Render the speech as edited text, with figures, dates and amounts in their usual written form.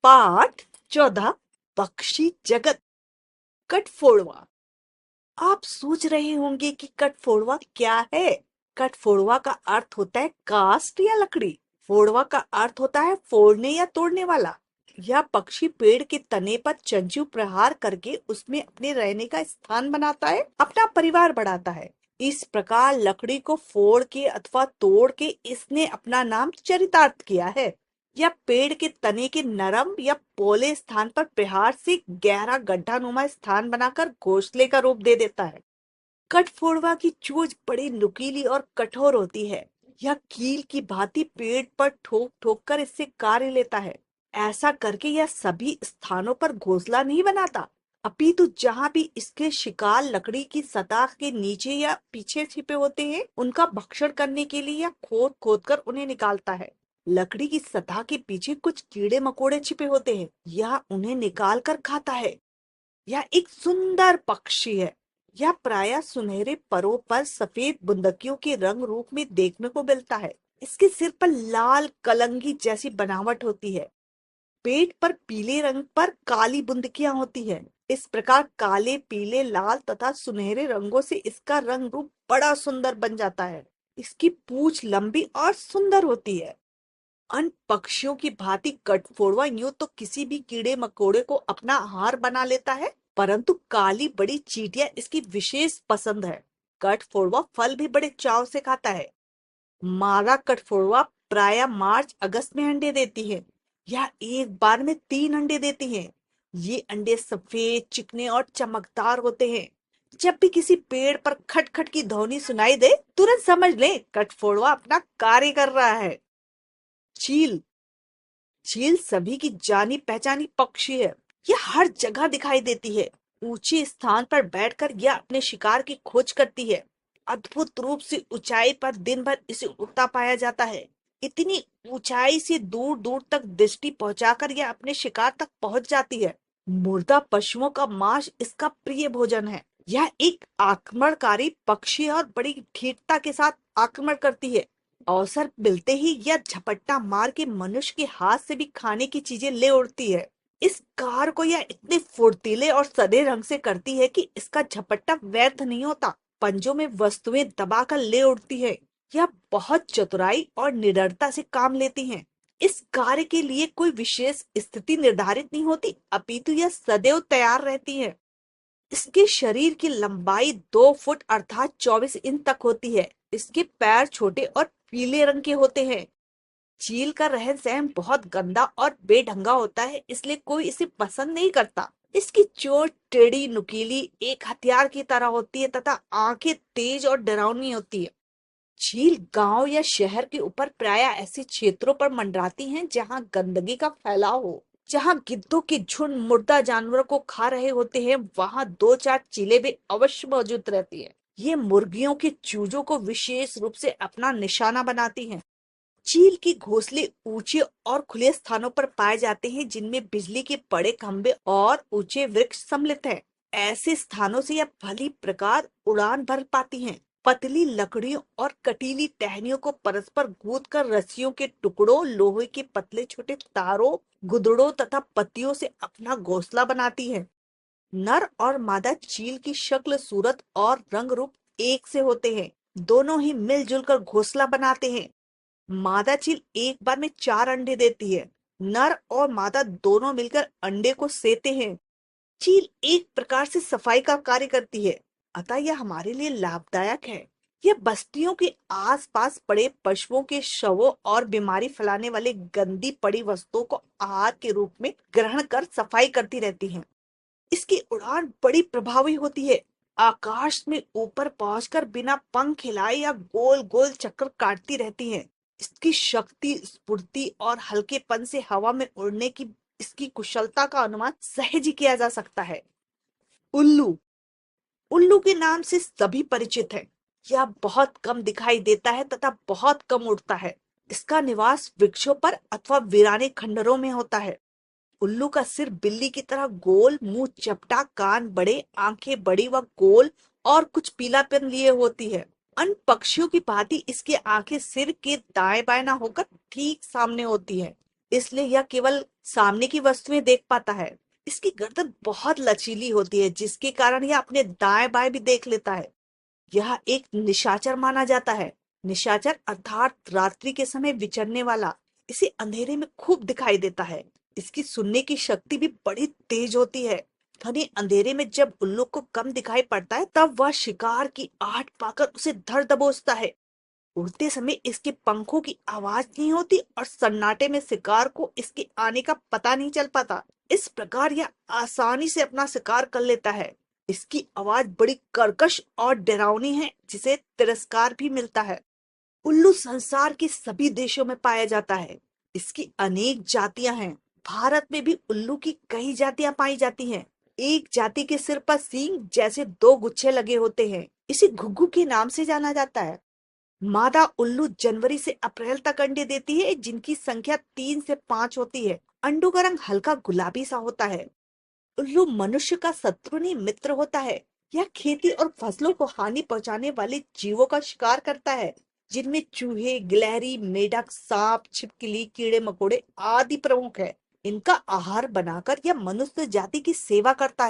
पाठ 14 पक्षी जगत। कठफोड़वा। आप सोच रहे होंगे कि कठफोड़वा क्या है। कठफोड़वा का अर्थ होता है कास्ट या लकड़ी। फोड़वा का अर्थ होता है फोड़ने या तोड़ने वाला। यह पक्षी पेड़ के तने पर चंचू प्रहार करके उसमें अपने रहने का स्थान बनाता है, अपना परिवार बढ़ाता है। इस प्रकार लकड़ी को फोड़ के अथवा तोड़ के इसने अपना नाम चरितार्थ किया है। या पेड़ के तने के नरम या पोले स्थान पर प्रहार से गहरा गड्ढानुमा स्थान बनाकर घोंसले का रूप दे देता है। कठफोड़वा की चोंच बड़ी नुकीली और कठोर होती है। यह कील की भांति पेड़ पर ठोक ठोक कर इससे कार्य लेता है। ऐसा करके यह सभी स्थानों पर घोंसला नहीं बनाता, अपितु जहाँ भी इसके शिकार लकड़ी की सतह के नीचे या पीछे छिपे होते हैं, उनका भक्षण करने के लिए यह खोद खोद कर उन्हें निकालता है। लकड़ी की सतह के पीछे कुछ कीड़े मकोड़े छिपे होते हैं, यह उन्हें निकाल कर खाता है। यह एक सुंदर पक्षी है। यह प्रायः सुनहरे परों पर सफेद बुंदकियों के रंग रूप में देखने को मिलता है। इसके सिर पर लाल कलंगी जैसी बनावट होती है। पेट पर पीले रंग पर काली बुंदकियां होती है। इस प्रकार काले, पीले, लाल तथा सुनहरे रंगों से इसका रंग रूप बड़ा सुंदर बन जाता है। इसकी पूंछ लंबी और सुंदर होती है। अन्य पक्षियों की भांति कठफोड़वा यूं तो किसी भी कीड़े मकोड़े को अपना आहार बना लेता है, परंतु काली बड़ी चींटियां इसकी विशेष पसंद है। कठफोड़वा फल भी बड़े चाव से खाता है। मादा कठफोड़वा प्रायः मार्च अगस्त में अंडे देती है। यह एक बार में 3 अंडे देती है। ये अंडे सफेद, चिकने और चमकदार होते हैं। जब भी किसी पेड़ पर खटखट की ध्वनि सुनाई दे, तुरंत समझ ले कठफोड़वा अपना कार्य कर रहा है। चील। चील सभी की जानी पहचानी पक्षी है। यह हर जगह दिखाई देती है। ऊंचे स्थान पर बैठकर यह अपने शिकार की खोज करती है। अद्भुत रूप से ऊंचाई पर दिन भर इसे उड़ता पाया जाता है। इतनी ऊंचाई से दूर दूर तक दृष्टि पहुंचाकर यह अपने शिकार तक पहुंच जाती है। मुर्दा पशुओं का मांस इसका प्रिय भोजन है। यह एक आक्रमणकारी पक्षी है और बड़ी धीरता के साथ आक्रमण करती है। अवसर मिलते ही यह झपट्टा मार के मनुष्य के हाथ से भी खाने की चीजें ले उड़ती है। इस कार को यह इतने फुर्तीले और सधे रंग से करती है कि इसका झपट्टा व्यर्थ नहीं होता। पंजों में वस्तुएं दबाकर ले उड़ती है। यह बहुत चतुराई और निडरता से काम लेती हैं। इस कार्य के लिए कोई विशेष स्थिति निर्धारित नहीं होती, अपितु यह सदैव तैयार रहती है। इसके शरीर की लंबाई 2 फुट अर्थात 24 इंच तक होती है। इसके पैर छोटे और पीले रंग के होते हैं। चील का रहन सहन बहुत गंदा और बेढंगा होता है, इसलिए कोई इसे पसंद नहीं करता। इसकी चोंच टेढ़ी नुकीली एक हथियार की तरह होती है तथा आंखें तेज और डरावनी होती है। चील गांव या शहर के ऊपर प्रायः ऐसे क्षेत्रों पर मंडराती हैं जहां गंदगी का फैलाव हो। जहां गिद्धों के झुंड मुर्दा जानवरों को खा रहे होते हैं, वहां 2-4 चीलें भी अवश्य मौजूद रहती है। ये मुर्गियों के चूजों को विशेष रूप से अपना निशाना बनाती हैं। चील की घोंसले ऊंचे और खुले स्थानों पर पाए जाते हैं जिनमें बिजली के बड़े खंभे और ऊंचे वृक्ष सम्मिलित हैं। ऐसे स्थानों से यह भली प्रकार उड़ान भर पाती हैं। पतली लकड़ियों और कटीली टहनियों को परस्पर गूंथ कर रस्सियों के टुकड़ों, लोहे के पतले छोटे तारों, गुदड़ों तथा पत्तियों से अपना घोंसला बनाती हैं। नर और मादा चील की शक्ल, सूरत और रंग रूप एक से होते हैं। दोनों ही मिलजुल कर घोंसला बनाते हैं। मादा चील एक बार में 4 अंडे देती है। नर और मादा दोनों मिलकर अंडे को सेते हैं। चील एक प्रकार से सफाई का कार्य करती है, अतः यह हमारे लिए लाभदायक है। यह बस्तियों के आसपास पड़े पशुओं के शवों और बीमारी फैलाने वाले गंदी पड़ी वस्तुओं को आहार के रूप में ग्रहण कर सफाई करती रहती है। इसकी उड़ान बड़ी प्रभावी होती है। आकाश में ऊपर पहुंचकर बिना पंख हिलाए या गोल गोल चक्कर काटती रहती है। इसकी शक्ति, स्फूर्ति और हल्केपन से हवा में उड़ने की इसकी कुशलता का अनुमान सहज ही किया जा सकता है। उल्लू। उल्लू के नाम से सभी परिचित हैं। यह बहुत कम दिखाई देता है तथा बहुत कम उड़ता है। इसका निवास वृक्षों पर अथवा वीराने खंडरों में होता है। उल्लू का सिर बिल्ली की तरह गोल, मुंह चपटा, कान बड़े, आंखें बड़ी व गोल और कुछ पीलापन लिए होती है। अन्य पक्षियों की भांति इसकी आंखें सिर के दाएं बाएं न होकर ठीक सामने होती है। इसलिए यह केवल सामने की वस्तुएं देख पाता है। इसकी गर्दन बहुत लचीली होती है, जिसके कारण यह अपने दाएं बाएं भी देख लेता है। यह एक निशाचर माना जाता है। निशाचर अर्थात रात्रि के समय विचरने वाला। इसे अंधेरे में खूब दिखाई देता है। इसकी सुनने की शक्ति भी बड़ी तेज होती है। घने अंधेरे में जब उल्लू को कम दिखाई पड़ता है, तब वह शिकार की आहट पाकर उसे धर दबोचता है। उड़ते समय इसके पंखों की आवाज नहीं होती और सन्नाटे में शिकार को इसके आने का पता नहीं चल पाता। इस प्रकार यह आसानी से अपना शिकार कर लेता है। इसकी आवाज बड़ी कर्कश और डरावनी है, जिसे तिरस्कार भी मिलता है। उल्लू संसार के सभी देशों में पाया जाता है। इसकी अनेक जातियां हैं। भारत में भी उल्लू की कई जातियां पाई जाती हैं। एक जाति के सिर पर सींग जैसे दो गुच्छे लगे होते हैं। इसे घुघु के नाम से जाना जाता है। मादा उल्लू जनवरी से अप्रैल तक अंडे देती है, जिनकी संख्या 3 से 5 होती है। अंडों का रंग हल्का गुलाबी सा होता है। उल्लू मनुष्य का शत्रु नहीं, मित्र होता है। यह खेती और फसलों को हानि पहुंचाने वाले जीवों का शिकार करता है, जिनमें चूहे, गिलहरी, मेढक, सांप, छिपकली, कीड़े मकोड़े आदि प्रमुख है। इनका आहार बनाकर यह मनुष्य जाति की सेवा करता है।